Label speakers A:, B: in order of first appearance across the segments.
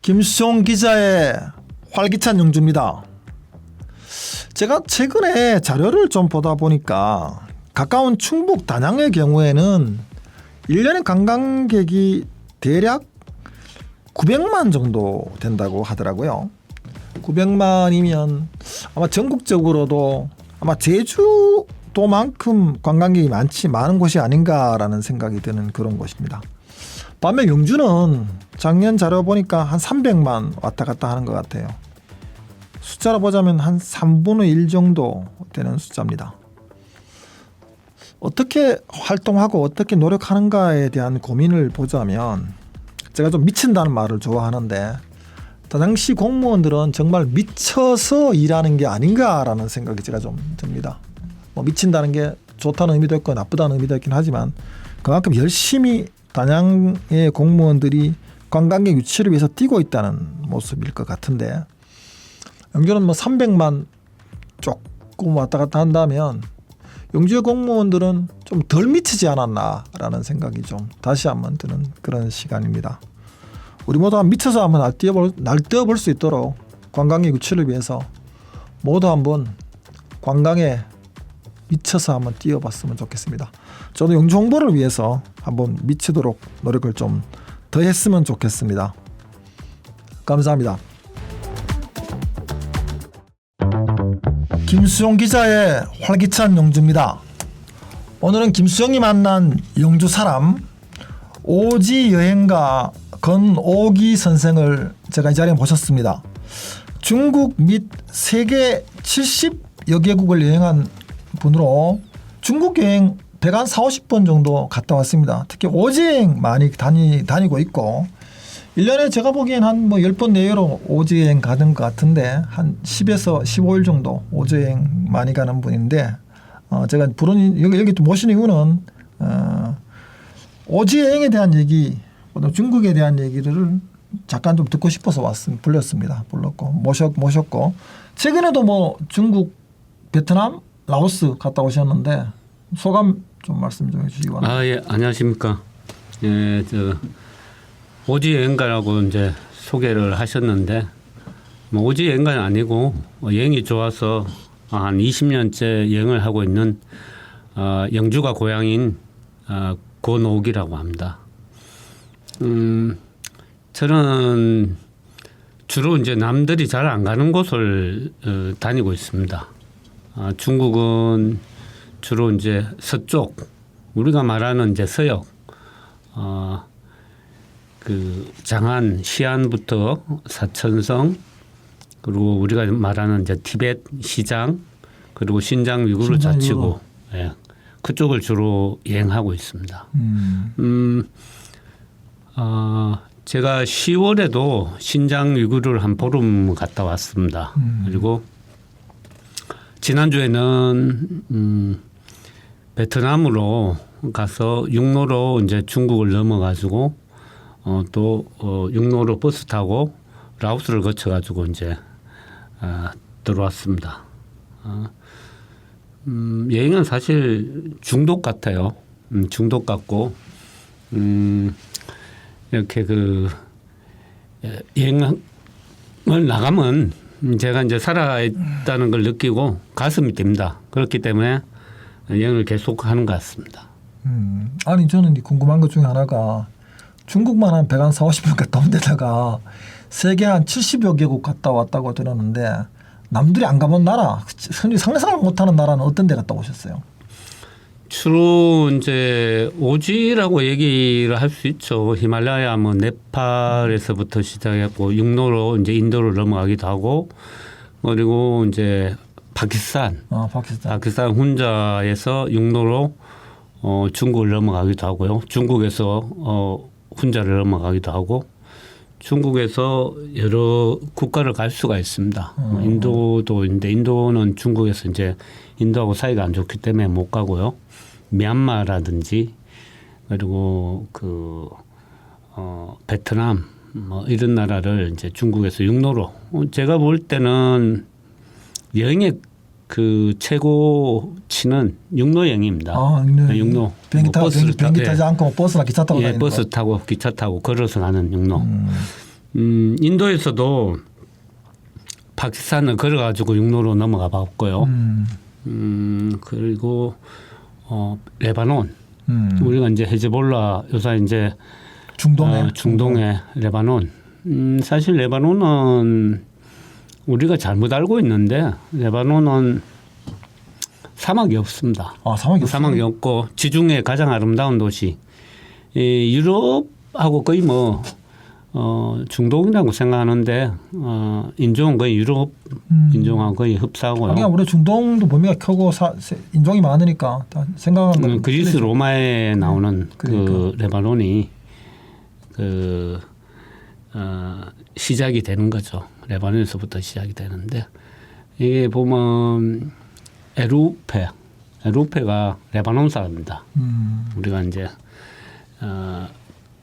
A: 김수용 기자의 활기찬 영주입니다. 제가 최근에 자료를 좀 보다 보니까 가까운 충북 단양의 경우에는 1년에 관광객이 대략 900만 정도 된다고 하더라고요. 900만이면 아마 전국적으로도 아마 제주도만큼 관광객이 많은 곳이 아닌가라는 생각이 드는 그런 곳입니다. 반면 영주는 작년 자료 보니까 한 300만 왔다 갔다 하는 것 같아요. 숫자로 보자면 한 3분의 1 정도 되는 숫자입니다. 어떻게 활동하고 어떻게 노력하는가에 대한 고민을 보자면 제가 좀 미친다는 말을 좋아하는데 당시 공무원들은 정말 미쳐서 일하는 게 아닌가라는 생각이 제가 좀 듭니다. 뭐 미친다는 게 좋다는 의미도 있고 나쁘다는 의미도 있긴 하지만 그만큼 열심히 단양의 공무원들이 관광객 유치를 위해서 뛰고 있다는 모습일 것 같은데 영주는 뭐 300만 조금 왔다 갔다 한다면 영주의 공무원들은 좀 덜 미치지 않았나라는 생각이 좀 다시 한번 드는 그런 시간입니다. 우리 모두 미쳐서 한번 날뛰어볼 수 있도록 관광객 유치를 위해서 모두 한번 관광에 미쳐서 한번 뛰어봤으면 좋겠습니다. 저도 영주 홍보를 위해서 한번 미치도록 노력을 좀 더 했으면 좋겠습니다. 감사합니다. 김수용 기자의 활기찬 영주입니다. 오늘은 김수용이 만난 영주 사람 오지 여행가 건오기 선생을 제가 이 자리에 모셨습니다. 중국 및 세계 70여 개국을 여행한 분으로 중국 여행 100한 40번 정도 갔다 왔습니다. 특히 오지여행 많이 다니고 있고 1년에 제가 보기엔 한 뭐 10번 내외로 오지여행 가는 것 같은데 한 10에서 15일 정도 오지여행 많이 가는 분인데 제가 부른 여기 또 모신 이유는 오지여행에 대한 얘기 중국에 대한 얘기를 잠깐 좀 듣고 싶어서 불렀습니다. 모셨고 최근에도 뭐 중국, 베트남, 라오스 갔다 오셨는데 소감 좀 말씀 좀 해주시기 바랍니다.
B: 예, 안녕하십니까. 예, 오지 여행가라고 이제 소개를 하셨는데 뭐 오지 여행가는 아니고 여행이 좋아서 한 20년째 여행을 하고 있는 영주가 고향인 권옥이라고 합니다. 저는 주로 이제 남들이 잘 안 가는 곳을 다니고 있습니다. 중국은 주로 이제 서쪽, 우리가 말하는 이제 서역, 그 장안, 시안부터 사천성, 그리고 우리가 말하는 이제 티벳, 시장, 그리고 신장 위구르 자치구, 예, 그쪽을 주로 여행하고 있습니다. 제가 10월에도 신장 위구르를 한 보름 갔다 왔습니다. 그리고 지난주에는 베트남으로 가서 육로로 이제 중국을 넘어가지고 또 육로로 버스 타고 라오스를 거쳐가지고 이제 들어왔습니다. 여행은 사실 중독 같아요. 중독 같고 이렇게 여행을 나가면 제가 이제 살아있다는 걸 느끼고 가슴이 뜁니다. 그렇기 때문에 여행을 계속 하는 것 같습니다.
A: 아니 저는 궁금한 것 중에 하나가 중국만 한 100한 40번 갔다 온 데다가 세계 한 70여 개국 갔다 왔다고 들었는데 남들이 안 가본 나라, 흔히 상상을 못하는 나라는 어떤 데 갔다 오셨어요?
B: 주로 이제 오지라고 얘기를 할 수 있죠. 히말라야, 뭐 네팔에서부터 시작했고 육로로 이제 인도를 넘어가기도 하고 그리고 이제 파키스탄 훈자에서 육로로 중국을 넘어가기도 하고요. 중국에서 훈자를 넘어가기도 하고 중국에서 여러 국가를 갈 수가 있습니다. 인도도 있는데 인도는 중국에서 이제 인도하고 사이가 안 좋기 때문에 못 가고요. 미얀마라든지 그리고 베트남 뭐 이런 나라를 이제 중국에서 육로로 제가 볼 때는 여행의 그 최고치는 육로 여행입니다. 육로.
A: 비행기 타지 않고 버스나 기차 타고 다니는
B: 버스 타고 기차 타고 걸어서 가는 육로. 인도에서도 파키스탄을 걸어가지고 육로로 넘어가 봤고요. 그리고 레바논. 우리가 이제 헤즈볼라 요새 이제 중동의 레바논. 사실 레바논은 우리가 잘못 알고 있는데 레바논은 사막이 없습니다.
A: 아, 사막이
B: 없고 지중해 가장 아름다운 도시. 유럽하고 거의 뭐 중동이라고 생각하는데 인종은 거의 유럽 인종하고 거의 흡사하고요.
A: 하긴 우리 중동도 범위가 크고 인종이 많으니까 다 생각하는 건
B: 그리스
A: 틀리죠.
B: 로마에 나오는
A: 그러니까.
B: 그 레바논이 시작이 되는 거죠. 레바논에서부터 시작이 되는데 이게 보면 에루페가 레바논 사람입니다. 우리가 이제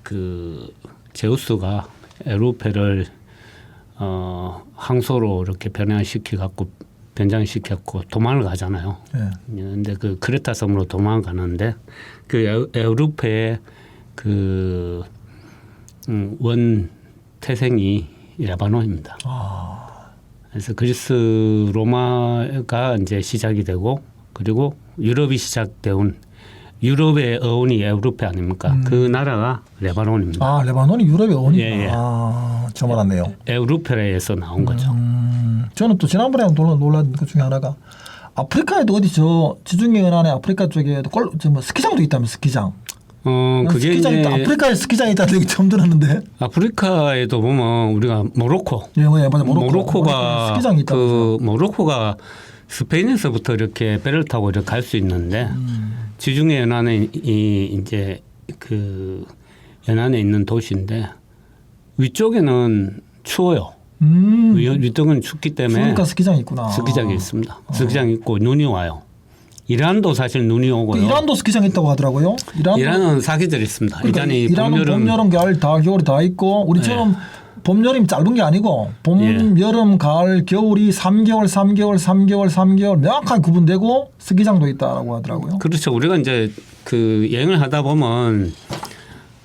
B: 그 제우스가 에루페를 항소로 이렇게 변장시켰고 도망을 가잖아요. 그런데 그 크레타 섬으로 도망가는데 그 에루페의 그 원 태생이 레바논입니다. 그래서 그리스 로마가 이제 시작이 되고 그리고 유럽이 시작된 유럽의 어원이 에우로페 아닙니까? 그 나라가 레바논입니다.
A: 아, 레바논이 유럽의 어원이구나.
B: 예.
A: 아, 저 알았네요.
B: 에우로페에서 나온 거죠.
A: 저는 또 지난번에 놀란 것 중에 하나가 아프리카에도 어디 저 지중해 연안에 아프리카 쪽에 뭐 스키장도 있다면 스키장.
B: 그게
A: 스키장
B: 이제
A: 있다. 아프리카에 스키장이 있다는 얘기 처음 들었는데.
B: 아프리카에도 보면 우리가 모로코.
A: 예, 맞아.
B: 모로코가
A: 스키장이 있다.
B: 모로코가 스페인에서부터 이렇게 배를 타고 이렇게 갈 수 있는데 지중해 연안에 이제 그 연안에 있는 도시인데 위쪽에는 추워요. 위쪽은 춥기 때문에
A: 그러니까 스키장이 있구나.
B: 스키장이 있습니다. 스키장이 있고 눈이 와요. 이란도 사실 눈이 오고요.
A: 이란도 스키장 있다고 하더라고요.
B: 이란은 사계절이 있습니다.
A: 그러니까 이란은 봄, 여름, 가을 다 겨울이 다 있고 우리처럼 봄, 여름이 짧은 게 아니고 봄, 여름, 가을, 겨울이 3개월 명확하게 구분되고 스키장도 있다라고 하더라고요.
B: 그렇죠. 우리가 이제 그 여행을 하다 보면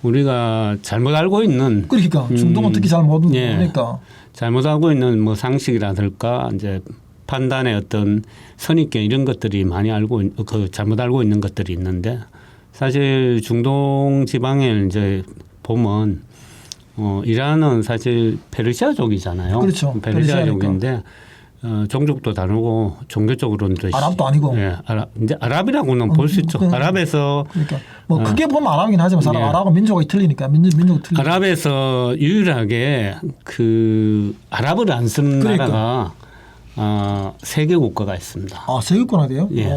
B: 우리가 잘못 알고 있는
A: 그러니까 중동은 특히 잘 모르니까
B: 잘못 알고 있는 뭐 상식이라든가 이제 판단의 어떤 선입견 이런 것들이 많이 잘못 알고 있는 것들이 있는데 사실 중동 지방에 이제 보면 이란은 사실 페르시아족이잖아요.
A: 그렇죠.
B: 페르시아족인데 종족도 다르고 종교적으로는 또
A: 아랍도 아니고.
B: 이제 아랍이라고는 볼 수 있죠. 아랍에서
A: 그러니까 뭐 크게 보면 아랍이긴 하지만 사람 아랍은 민족이 틀리니까 민족이 틀리니까.
B: 아랍에서 유일하게 그 아랍을 안 쓰는 나라가 세 개 국가가 있습니다.
A: 아, 세 개국가나 돼요?
B: 예.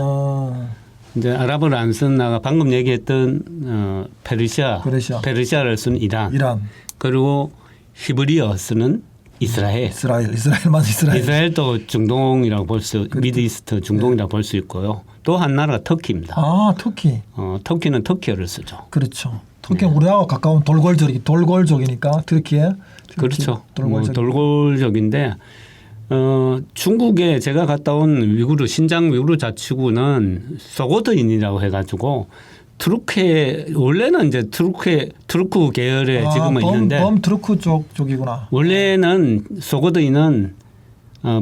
B: 이제 아랍을 안 쓰는 나라가 방금 얘기했던 페르시아를 쓰는 이란. 그리고 히브리어 쓰는 이스라엘. 이스라엘도 중동이라고 미드이스트 중동이라고 볼 수 있고요. 또 한 나라가 터키입니다.
A: 아, 터키.
B: 터키는 터키어를 쓰죠.
A: 그렇죠. 터키는 우리하고 가까운 돌골족이니까 터키에.
B: 그렇죠. 돌골족인데 중국에 제가 갔다 온 신장 위구르 자치구는 소고드인이라고 해가지고 원래는 이제 투르크 계열에 지금은 있는데
A: 투르크 쪽이구나.
B: 원래는 소고드인은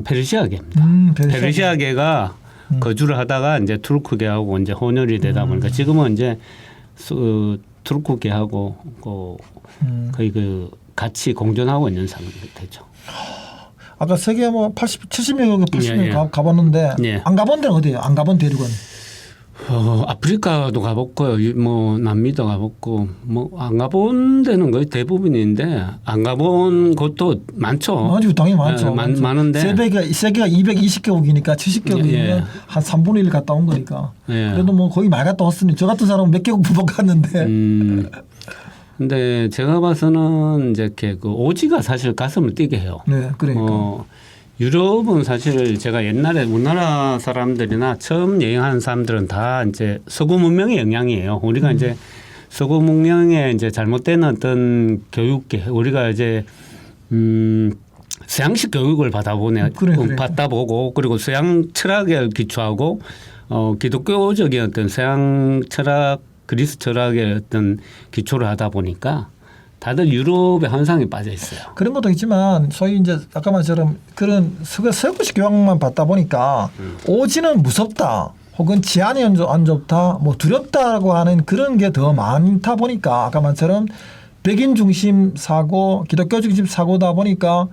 B: 페르시아계입니다. 페르시아계가 거주를 하다가 이제 투르크계하고 이제 혼혈이 되다 보니까 지금은 이제 투르크계하고 거의 같이 공존하고 있는 상황이 되죠.
A: 아까 세계 뭐 70명, 80명 가봤는데 안 가본 데는 어디예요? 안 가본 대륙은?
B: 아프리카도 가봤고요. 뭐 남미도 가봤고 뭐 안 가본 데는 거의 대부분인데 안 가본 곳도 많죠.
A: 당연히 많죠.
B: 많은데
A: 세계가 220개국이니까 70개국이면 한 3분의 1 갔다 온 거니까. 그래도 뭐 거의 많이 갔다 왔으니 저 같은 사람은 몇 개국 못 갔는데.
B: 근데 제가 봐서는 이제 그 오지가 사실 가슴을 뛰게 해요.
A: 네, 그러니까.
B: 유럽은 사실 제가 옛날에 우리나라 사람들이나 처음 여행하는 사람들은 다 이제 서구 문명의 영향이에요. 우리가 이제 서구 문명의 이제 잘못된 어떤 교육계, 우리가 이제 서양식 교육을 받다 보고 그리고 서양 철학에 기초하고 기독교적인 어떤 서양 철학, 그리스 철학의 어떤 기초를 하다 보니까 다들 유럽의 환상에 빠져 있어요.
A: 그런 것도 있지만 소위 이제 아까 말처럼 그런 서구식 교양만 받다 보니까 오지는 무섭다. 혹은 치안이 안 좋다, 뭐 두렵다라고 하는 그런 게 더 많다 보니까 아까 말처럼 백인 중심 사고, 기독교 중심 사고다 보니까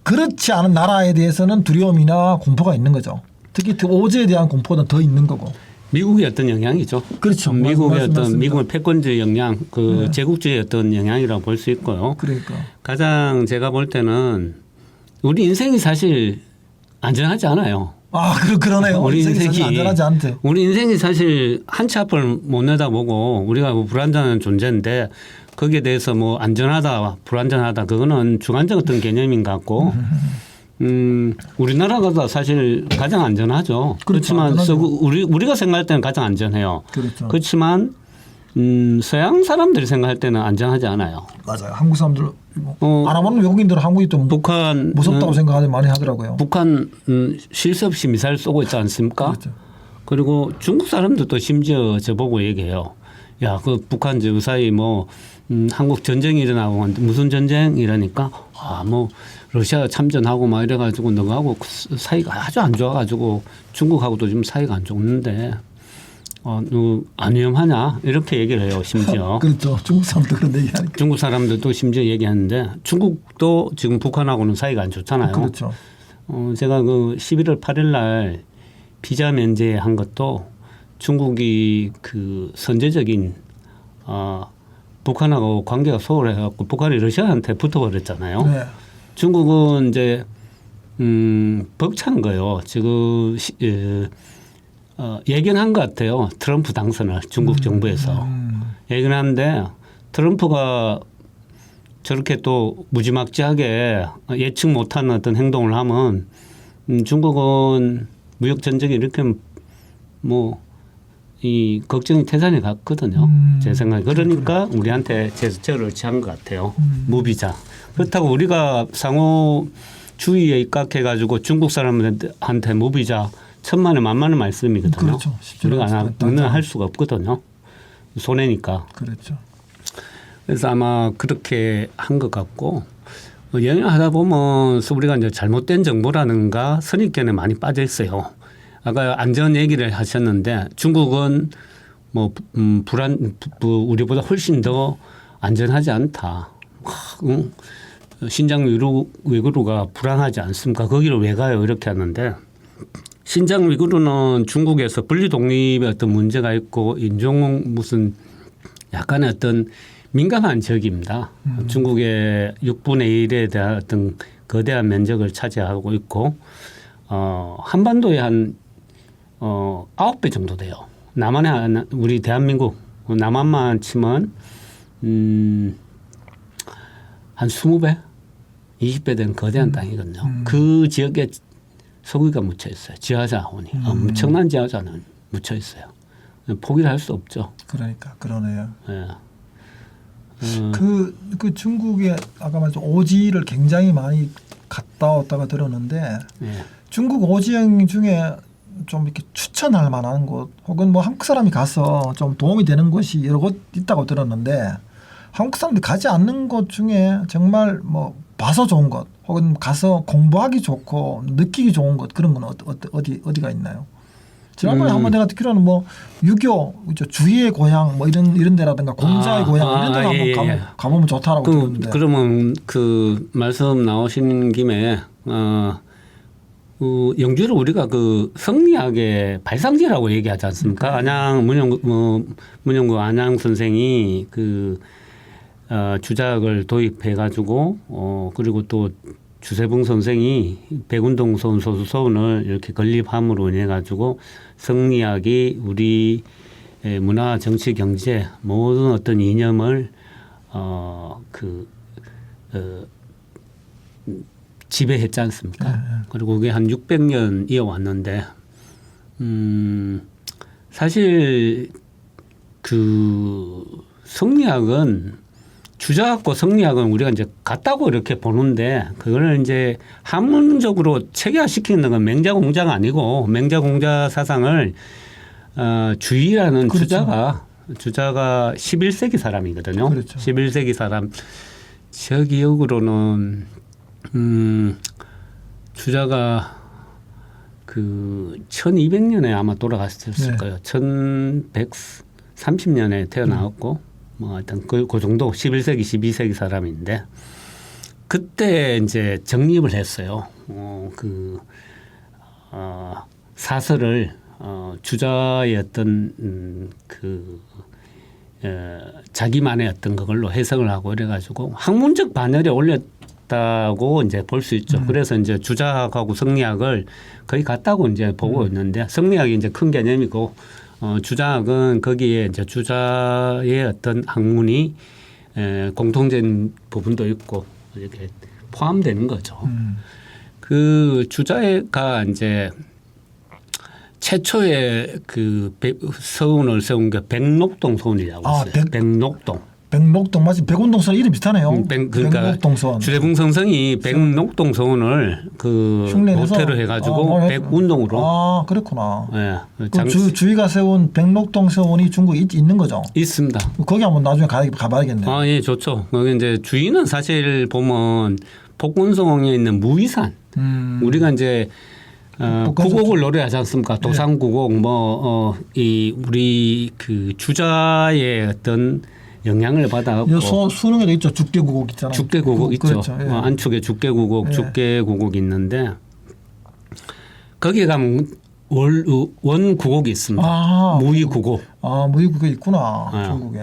A: 그렇지 않은 나라에 대해서는 두려움이나 공포가 있는 거죠. 특히 오지에 대한 공포는 더 있는 거고.
B: 미국의 어떤 영향이죠.
A: 그렇죠.
B: 미국의 어떤
A: 맞습니다.
B: 미국의 패권주의 영향, 그
A: 네.
B: 제국주의의 어떤 영향이라고 볼 수 있고요.
A: 그러니까.
B: 가장 제가 볼 때는 우리 인생이 사실 안전하지 않아요.
A: 아, 그러네요.
B: 우리
A: 인생이 사실
B: 인생이
A: 안전하지 않대.
B: 우리 인생이 사실 한 치 앞을 못 내다보고 우리가 뭐 불안전한 존재인데 거기에 대해서 뭐 안전하다, 불안전하다 그거는 주관적 어떤 개념인 것 같고. 우리나라가 사실 가장 안전하죠.
A: 그렇죠.
B: 그렇지만
A: 안전하죠.
B: 우리가 생각할 때는 가장 안전해요.
A: 그렇죠.
B: 그렇지만 서양 사람들이 생각할 때는 안전하지 않아요.
A: 맞아요. 한국 사람들 알아보는 외국인들은 한국이 좀
B: 북한
A: 무섭다고 생각하는 많이 하더라고요.
B: 북한 쉴 새 없이 미사일 쏘고 있지 않습니까?
A: 그렇죠.
B: 그리고 중국 사람들도 심지어 저보고 얘기해요. 야, 그 북한 저 사이 뭐 한국 전쟁이 일어나고 무슨 전쟁 이러니까 뭐 러시아 참전하고 막 이래가지고 너하고 사이가 아주 안 좋아가지고 중국하고도 지금 사이가 안 좋는데 너 안 위험하냐 이렇게 얘기를 해요. 심지어.
A: 그렇죠. 중국 사람도 그런 얘기하니까.
B: 중국 사람들도 심지어 얘기하는데 중국도 지금 북한하고는 사이가 안 좋잖아요.
A: 그렇죠.
B: 제가 그 11월 8일 날 비자 면제한 것도 중국이 그 선제적인 북한하고 관계가 소홀해갖고 북한이 러시아한테 붙어버렸잖아요.
A: 네.
B: 중국은 이제 벅찬 거예요. 지금 예견한 것 같아요. 트럼프 당선을 중국 정부에서 예견하는데 트럼프가 저렇게 또 무지막지하게 예측 못한 어떤 행동을 하면 중국은 무역 전쟁이 이렇게 뭐 이 걱정이 태산이 갔거든요. 제 생각에. 그러니까 우리한테 제스처를 취한 것 같아요. 무비자. 그렇다고 우리가 상호 주의에 입각해가지고 중국 사람한테 무비자 1,000만 원, 10,000원 말씀이거든요.
A: 그렇죠.
B: 우리가 할 수가 없거든요. 손해니까.
A: 그렇죠.
B: 그래서 아마 그렇게 한 것 같고 여행하다 보면 우리가 이제 잘못된 정보라든가 선입견에 많이 빠져 있어요. 아까 안전 얘기를 하셨는데 중국은 뭐 우리보다 훨씬 더 안전하지 않다. 신장 위구르가 불안하지 않습니까? 거기를 왜 가요? 이렇게 하는데 신장 위구르는 중국에서 분리 독립의 어떤 문제가 있고 인종 무슨 약간의 어떤 민감한 지역입니다. 중국의 6분의 1에 대한 어떤 거대한 면적을 차지하고 있고 한반도에 한 9배 정도 돼요. 남한에 우리 대한민국 남한만 치면 한 20배, 20배 된 거대한 땅이거든요. 그 지역에 석유가 묻혀 있어요. 지하자원이 엄청난 지하자는 묻혀 있어요. 포기를 할 수 없죠.
A: 그러니까 그러네요.
B: 예.
A: 그 중국에 아까 말했던 오지를 굉장히 많이 갔다 왔다가 들었는데
B: 예.
A: 중국 오지 여행 중에 좀 이렇게 추천할 만한 곳 혹은 뭐 한국 사람이 가서 좀 도움이 되는 곳이 여러 곳 있다고 들었는데 한국 사람들이 가지 않는 곳 중에 정말 뭐 봐서 좋은 곳 혹은 가서 공부하기 좋고 느끼기 좋은 곳 그런 건 어디가 있나요? 지난번에 한번 내가 듣기로는 뭐 유교 주희의 고향 뭐 이런 데라든가 공자의 고향 이런 데 한번 가보면 좋다라고 들었는데.
B: 그러면 그 말씀 나오신 김에 영주를 우리가 그 성리학의 발상지라고 얘기하지 않습니까? 안양 문영구 안양 선생이 그 주작을 도입해 가지고 그리고 또 주세붕 선생이 백운동 서운 소수서운을 이렇게 건립함으로 인해 가지고 성리학이 우리 문화, 정치, 경제 모든 어떤 이념을 지배했지 않습니까? 그리고 그게 한 600년 이어왔는데 사실 그 성리학은 주자학과 성리학은 우리가 이제 같다고 이렇게 보는데 그거를 이제 학문적으로 체계화시키는 건 맹자공자가 아니고 맹자공자 사상을 주의라는
A: 그렇죠.
B: 주자가 주자가 11세기 사람이거든요.
A: 그렇죠.
B: 11세기 사람. 저 기억으로는 주자가 그 1200년에 아마 돌아갔을
A: 네.
B: 거예요. 1130년에 태어나왔고 뭐 하여튼 그 정도 11세기 12세기 사람인데 그때 이제 정립을 했어요. 사설을 주자의 어떤 자기만의 어떤 그걸로 해석을 하고 이래가지고 학문적 반열에 올렸다고 이제 볼 수 있죠. 그래서 이제 주자학하고 성리학을 거의 같다고 이제 보고 있는데 성리학이 이제 큰 개념이고 주자학은 거기에 이제 주자의 어떤 학문이 공통된 부분도 있고 이렇게 포함되는 거죠. 그 주자가 이제 최초의 그 서운을 세운 게 백록동 서운이라고 있어요. 백록동.
A: 백록동 맞지? 백운동선 이름 비슷하네요.
B: 그러니까
A: 백록동선.
B: 주례붕성성이 백록동 서운을 그 모태로 해가지고 백운동으로.
A: 아 그렇구나.
B: 예.
A: 주위가 세운 백록동 서운이 중국에 있는 거죠?
B: 있습니다.
A: 거기 한번 나중에 가봐야겠네요.
B: 아, 예, 좋죠. 거기 이제 주위는 사실 보면 복군성에 있는 무이산. 우리가 이제 구곡을 노래하지 않습니까? 도산구곡 이 우리 그 주자의 어떤 영향을 받아갖고
A: 수능에도 있죠. 죽계구곡 있잖아요.
B: 죽계구곡 있죠.
A: 그렇죠. 예.
B: 안축에 죽계구곡, 죽계구곡이 있는데 거기에 가면 원구곡이 있습니다. 무의구곡.
A: 아, 무의구곡이 있구나.
B: 네.
A: 중국에.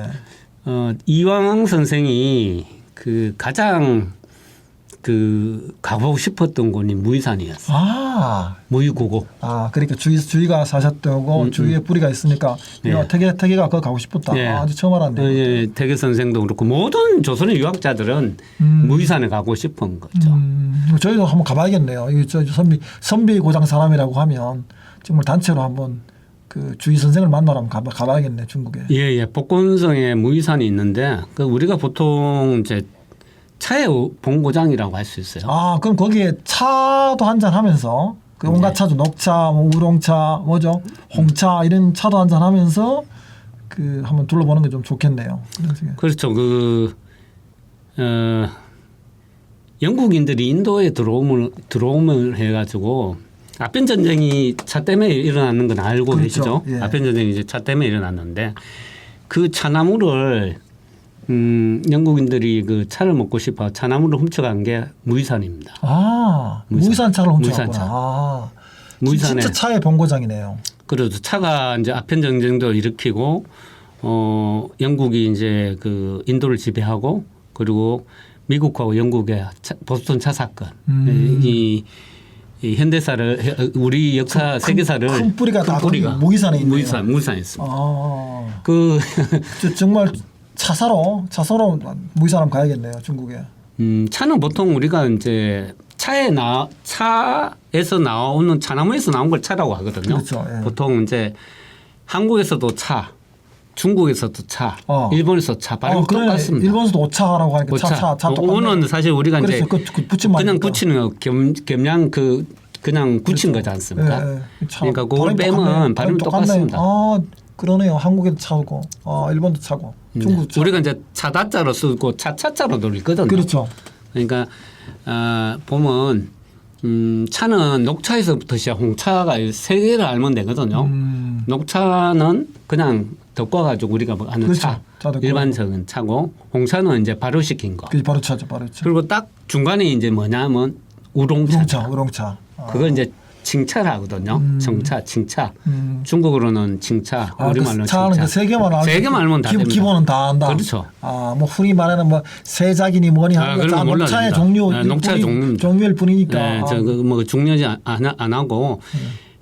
B: 이황 선생이 그 가장 그 가보고 싶었던 곳이 무이산이었어요.
A: 아,
B: 무의구곡.
A: 아, 그러니까 주위가 사셨다고 주위에 뿌리가 있으니까
B: 예.
A: 태계가 거기 가고 싶었다.
B: 예.
A: 아주 처음 알았네요.
B: 예, 태계 선생도 그렇고 모든 조선의 유학자들은 무이산에 가고 싶은 거죠.
A: 저희도 한번 가봐야겠네요. 이 선비 고장 사람이라고 하면 정말 단체로 한번 그 주위 선생을 만나러 한번 가봐야겠네 중국에.
B: 예. 복곤성에 무이산이 있는데 그 우리가 보통 이제 차의 본고장이라고 할 수 있어요.
A: 아, 그럼 거기에 차도 한잔 하면서 그 온갖 차죠. 녹차, 뭐 우롱차, 뭐죠, 홍차 이런 차도 한잔 하면서 그 한번 둘러보는 게 좀 좋겠네요.
B: 그렇죠. 영국인들이 인도에 들어오면 해가지고 아편 전쟁이 차 때문에 일어나는 건 알고
A: 그렇죠.
B: 계시죠?
A: 예.
B: 아편 전쟁이 이제 차 때문에 일어났는데 그 차나무를 영국인들이 그 차를 먹고 싶어 차나무를 훔쳐간 게 무이산입니다.
A: 아, 무이산 차를 훔쳐갔구나.
B: 무이산 차.
A: 아,
B: 무이산에
A: 진짜 차의 본고장이네요.
B: 그래도 차가 이제 아편 전쟁도 일으키고 영국이 이제 그 인도를 지배하고 그리고 미국하고 영국의 보스턴 차 사건 이 현대사를 우리 역사 세계사를
A: 큰 뿌리가 다 무이산에 있네요.
B: 무이산에 있습니다.
A: 아,
B: 그
A: 정말 차사로 무이산 한번 가야겠네요 중국에.
B: 차는 보통 우리가 이제 차에서 나오는 차나무에서 나온 걸 차라고 하거든요.
A: 그렇죠. 예.
B: 보통 이제 한국에서도 차, 중국에서도 차, 일본에서 차 발음 똑같습니다.
A: 일본에서도 오차라고 하니까 차
B: 오는 사실 우리가 이제 그냥
A: 거.
B: 붙이는 거 겸양 그냥 붙인 거지 않습니까?
A: 예.
B: 그러니까 그걸 빼면 발음이 똑같습니다.
A: 아, 그러네요. 한국에도 차고, 일본도 차고, 중국 차.
B: 우리가 이제 차다자로 쓰고 차차자로 돌리거든요.
A: 그렇죠.
B: 그러니까 보면 차는 녹차에서부터 시작 홍차가 세 개를 알면 되거든요. 녹차는 그냥 덮어가지고 우리가 아는
A: 그렇죠.
B: 차, 일반적인 차고 홍차는 이제 발효시킨 거.
A: 그게 바로 차죠, 바로 차.
B: 그리고 딱 중간에 이제 뭐냐면 우롱차. 그거 이제 칭차라거든요. 정차, 칭차. 중국어로는 칭차, 우리말로는 칭차.
A: 세 개만
B: 알면 다 됩니다.
A: 기본은 다 안다.
B: 그렇죠.
A: 뭐 흔히 말하는 뭐 세작이니 뭐니 하는 거 녹차의 종류일 뿐이니까.
B: 네, 뭐 중요하지 안 하고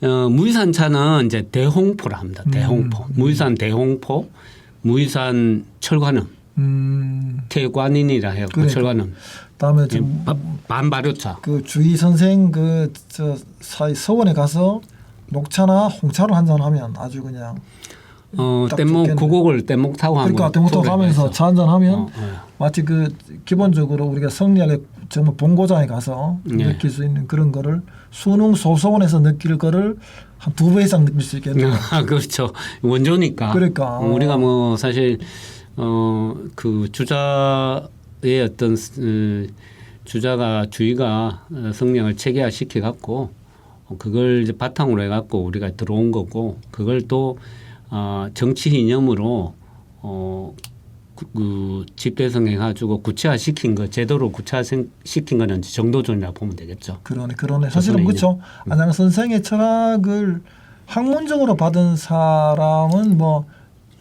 B: 무이산 차는 이제 대홍포라 합니다. 대홍포. 무이산 대홍포, 무이산 철관음. 태관인이라 해요. 철관음.
A: 다음에
B: 반발효차.
A: 그 주희 선생 서원에 가서 녹차나 홍차를 한잔 하면 아주 그냥 딱
B: 뗏목
A: 좋겠네.
B: 구곡을 뗏목 타고
A: 그러니까
B: 한번
A: 대목 타고 가면서 차 한잔 하면
B: 예.
A: 마치 그 기본적으로 우리가 성리학의 정말 본고장에 가서
B: 네.
A: 느낄 수 있는 그런 거를 수능 소소원에서 느낄 거를 한 2배 이상 느낄 수 있겠네요.
B: 그렇죠. 원조니까.
A: 그러니까.
B: 우리가 뭐 사실 그 주자의 어떤 주의가 성령을 체계화시켜 갖고 그걸 이제 바탕으로 해 갖고 우리가 들어온 거고 그걸 또 정치 이념으로 그 집대성해 가지고 구체화시킨 거 제도로 구체화시킨 거는 정도전이라고 보면 되겠죠.
A: 그러네. 사실은 그렇죠. 안양 선생의 철학을 학문적으로 받은 사람은 뭐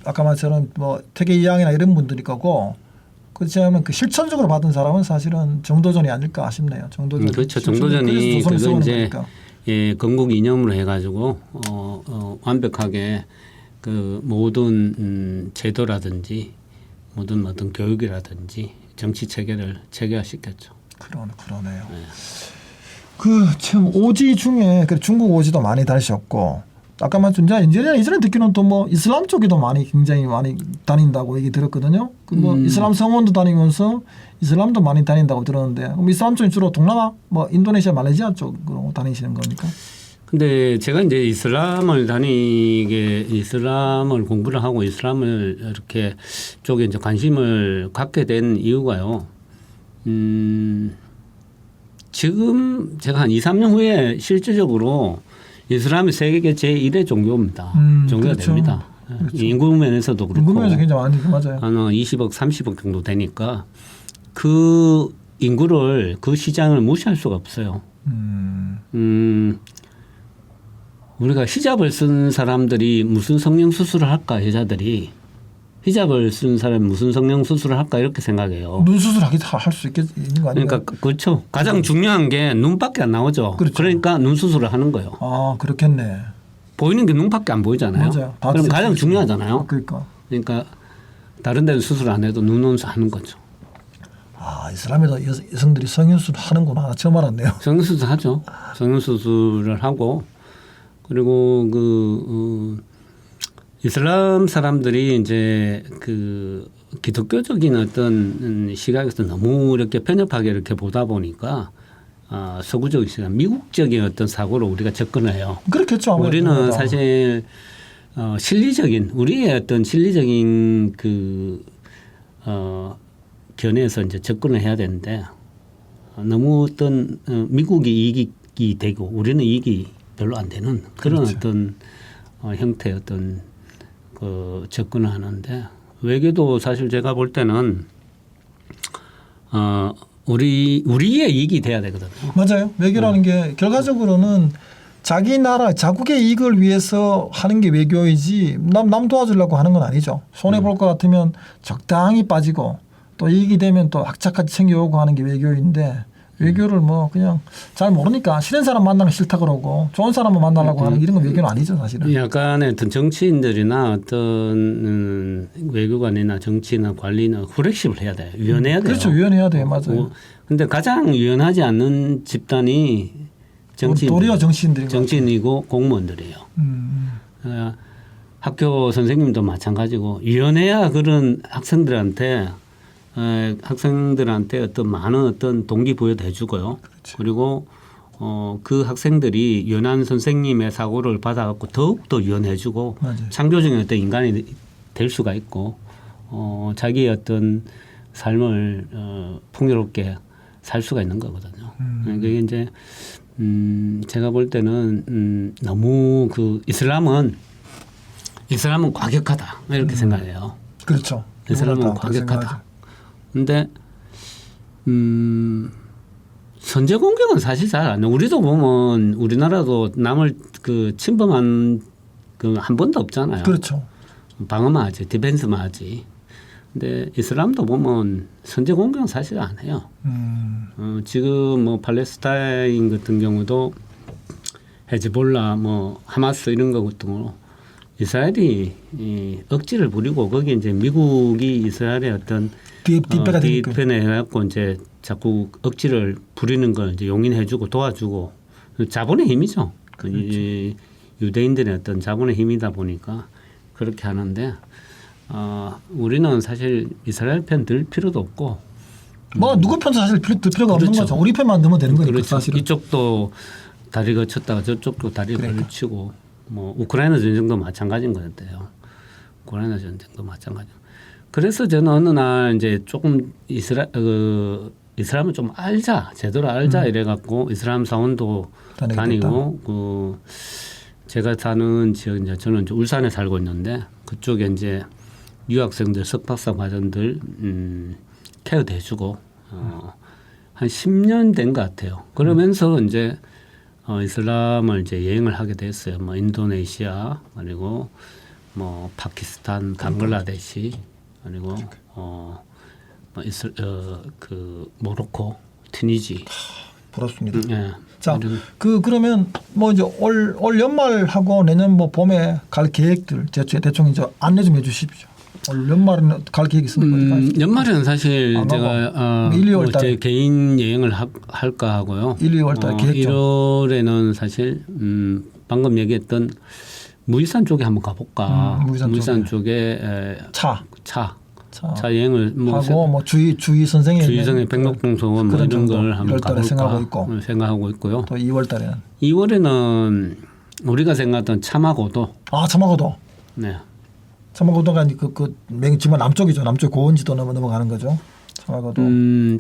A: 아까 말처럼 뭐 태계 이항이나 이런 분들일 거고 그렇지 않으면 그 실천적으로 받은 사람은 사실은 정도전이 아닐까 싶네요. 정도전.
B: 그렇죠. 정도전이 그거 이제 예, 건국 이념으로 해가지고 완벽하게 그 모든 제도라든지 모든 어떤 교육이라든지 정치 체계를 체계화시켰죠.
A: 그러네요. 네. 그 참 오지 중에 중국 오지도 많이 다니셨고 아까 말씀 이전에 듣기는 또 뭐 이슬람 쪽에도 굉장히 많이 다닌다고 얘기 들었거든요. 그 뭐 이슬람 성원도 다니면서 이슬람도 많이 다닌다고 들었는데 그럼 이슬람 쪽이 주로 동남아 뭐 인도네시아 말레이시아 쪽으로 다니시는 겁니까?
B: 근데 제가 이제 이슬람을 공부를 하고 이슬람을 이렇게 쪽에 이제 관심을 갖게 된 이유가요. 지금 제가 한 2, 3년 후에 실질적으로 이슬람이 세계 제1의 종교입니다. 종교가
A: 그렇죠. 됩니다.
B: 그렇죠. 인구 면에서도 그렇고.
A: 인구 면에서 굉장히 많이 맞아요.
B: 한 20억, 30억 정도 되니까 그 인구를 그 시장을 무시할 수가 없어요. 우리가 히잡을 쓴 사람들이 무슨 성형 수술을 할까 여자들이 히잡을 쓴 사람이 무슨 성형 수술을 할까 이렇게 생각해요.
A: 눈 수술 할 수 있는 거 아닌가요?
B: 그러니까 그렇죠. 가장 중요한 게 눈밖에 안 나오죠.
A: 그렇죠.
B: 그러니까 눈 수술을 하는 거예요.
A: 아 그렇겠네.
B: 보이는 게 눈밖에 안 보이잖아요.
A: 맞아요.
B: 그럼 가장 중요하잖아요.
A: 그러니까
B: 다른 데는 수술 안 해도 눈 하는 거죠.
A: 아 이슬람에도 여성들이 성형수술 하는구나. 처음 알았네요.
B: 성형수술 하죠. 성형수술을 하고 그리고 이슬람 사람들이 이제 그 기독교적인 어떤 시각에서 너무 이렇게 편협하게 이렇게 보다 보니까 서구적인 시각, 미국적인 어떤 사고로 우리가 접근해요.
A: 그렇겠죠.
B: 우리는 사실 우리의 어떤 실리적인 견해에서 이제 접근을 해야 되는데 너무 어떤 미국이 이익이 되고 우리는 이익이 별로 안 되는 그런
A: 그렇죠.
B: 어떤 형태의 어떤 그 접근을 하는데 외교도 사실 제가 볼 때는 우리의 이익이 돼야 되거든요.
A: 맞아요. 외교라는 게 결과적으로는 자기 나라 자국의 이익을 위해서 하는 게 외교이지 남 도와주려고 하는 건 아니죠. 손해 볼 것 같으면 적당히 빠지고 또 이익이 되면 또 악착같이 챙겨오고 하는 게 외교인데 외교를 뭐 그냥 잘 모르니까 싫은 사람 만나는 거 싫다 그러고 좋은 사람만 만나려고 하는 이런 건 외교는 아니죠 사실은.
B: 약간의 어떤 정치인들이나 어떤 외교관이나 정치나 관리나 후렉십을 해야 돼요. 유연해야 돼요.
A: 그렇죠. 유연해야 돼요. 맞아요.
B: 근데 가장 유연하지 않는 집단이
A: 도리어
B: 정치인이고 공무원들이에요. 학교 선생님도 마찬가지고 유연해야 그런 학생들한테 어떤 많은 어떤 동기부여도 해주고요.
A: 그렇죠.
B: 그리고 그 학생들이 유연한 선생님의 사고를 받아갖고 더욱더 유연해주고
A: 맞아요.
B: 창조적인 어떤 인간이 될 수가 있고 자기의 어떤 삶을 풍요롭게 살 수가 있는 거거든요. 그게 이제 제가 볼 때는 너무 그 이슬람은 과격하다 이렇게 생각해요.
A: 그렇죠.
B: 이슬람은 과격하다. 근데 선제 공격은 사실 잘 안 해. 우리도 보면 우리나라도 남을 그 침범한 그 한 번도 없잖아요.
A: 그렇죠.
B: 방어만 하지, 디펜스만 하지. 근데 이슬람도 보면 선제 공격은 사실 안 해요. 지금 뭐 팔레스타인 같은 경우도 헤즈볼라, 뭐 하마스 이런 것 같은 거 이스라엘이 억지를 부리고 거기 이제 미국이 이스라엘의 어떤 뒤편에 해갖고 이제 자꾸 억지를 부리는 걸 이제 용인해주고 도와주고 자본의 힘이죠. 그렇죠. 유대인들의 어떤 자본의 힘이다 보니까 그렇게 하는데 우리는 사실 이스라엘 편 들 필요도 없고
A: 뭐 누구 편도 사실 들 필요가 없는
B: 그렇죠.
A: 거죠. 우리 편만 넣으면 되는 거니까
B: 그렇죠.
A: 사실은.
B: 이쪽도 다리 거쳤다가 저쪽도 다리
A: 그러니까.
B: 걸치고 뭐 우크라이나 전쟁도 마찬가지인 것 같아요. 우크라이나 전쟁도 마찬가지. 그래서 저는 어느 날 이제 조금 이스라엘을 좀 알자, 제대로 알자 이래갖고 이스라엘 사원도 다니고 그 제가 사는 지역 이제 저는 이제 울산에 살고 있는데 그쪽에 이제 유학생들 석박사 과정들 케어도 해주고 한 10년 된 것 같아요. 그러면서 이제 이슬람을 이제 여행을 하게 됐어요. 뭐 인도네시아 그리고 뭐 파키스탄, 방글라데시 그리고 그 모로코, 튀니지.
A: 부럽습니다.
B: 예.
A: 자, 그러면 뭐 이제 올 연말하고 내년 뭐 봄에 갈 계획들 대충 이제 안내 좀 해주십시오. 올 연말에는 갈 계획 있습니까?
B: 연말에는 사실 제가
A: 1, 2월 달에
B: 제 개인 여행을 할까 하고요.
A: 1, 2월 달 계획 좀.
B: 1월에는 사실 방금 얘기했던 무이산 쪽에 한번 가볼까. 무이산 쪽에 차 여행을
A: 하고 뭐 주의 선생의
B: 백록동소원 뭐 이런 걸 한번 가볼까 생각하고 있고요.
A: 또 2월 달에는
B: 2월에는 우리가 생각했던 차마고도.
A: 차마고도.
B: 네.
A: 차마고도가 지금 남쪽이죠. 남쪽 고원지도 넘어가는 거죠. 차마고도.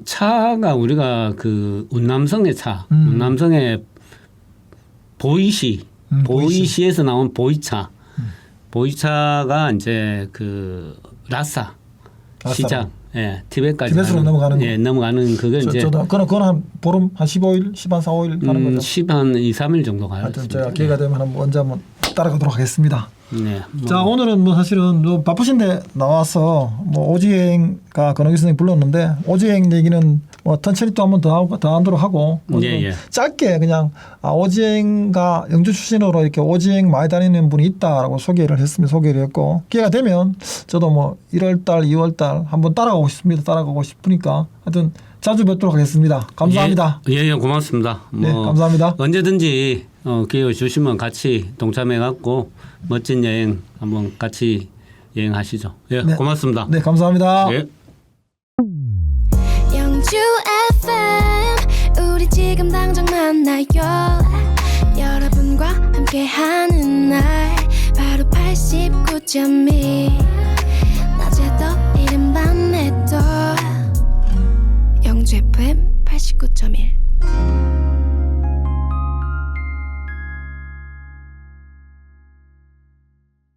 B: 차가 우리가 그 운남성의 차, 운남성의 보이시에서 나온 보이차. 보이차가 이제 그 라싸 시장, 예, 티벳으로
A: 넘어가는 거.
B: 예, 넘어가는 그게 이제
A: 그건 한 보름 한 15일, 4일 가는 거죠.
B: 2, 3일 정도 가요.
A: 하여튼 제가 기회가 되면 언제 한번 따라가도록 하겠습니다.
B: 네.
A: 자, 오늘은 뭐 사실은 뭐 바쁘신데 나와서 뭐 오지행가 권호기 선생님 불렀는데 오지행 얘기는 뭐 천천히 또 한번 더 하도록 하고
B: 예.
A: 짧게 그냥 오지행가 영주 출신으로 이렇게 오지행 많이 다니는 분이 있다라고 소개를 했고 기회가 되면 저도 뭐 1월달, 2월달 한번 따라가고 싶으니까 하여튼 자주 뵙도록 하겠습니다. 감사합니다.
B: 예, 고맙습니다.
A: 네, 감사합니다.
B: 언제든지 기회 주시면 같이 동참해갖고 멋진 여행 한번 같이 여행하시죠. 예,
A: 네.
B: 고맙습니다.
A: 네, 감사합니다.
B: 예.
C: 영주 FM 우리 지금 당장 만나요. 여러분과 함께하는 날 바로 89.1 낮에도 이른 밤에도 영주 FM 89.1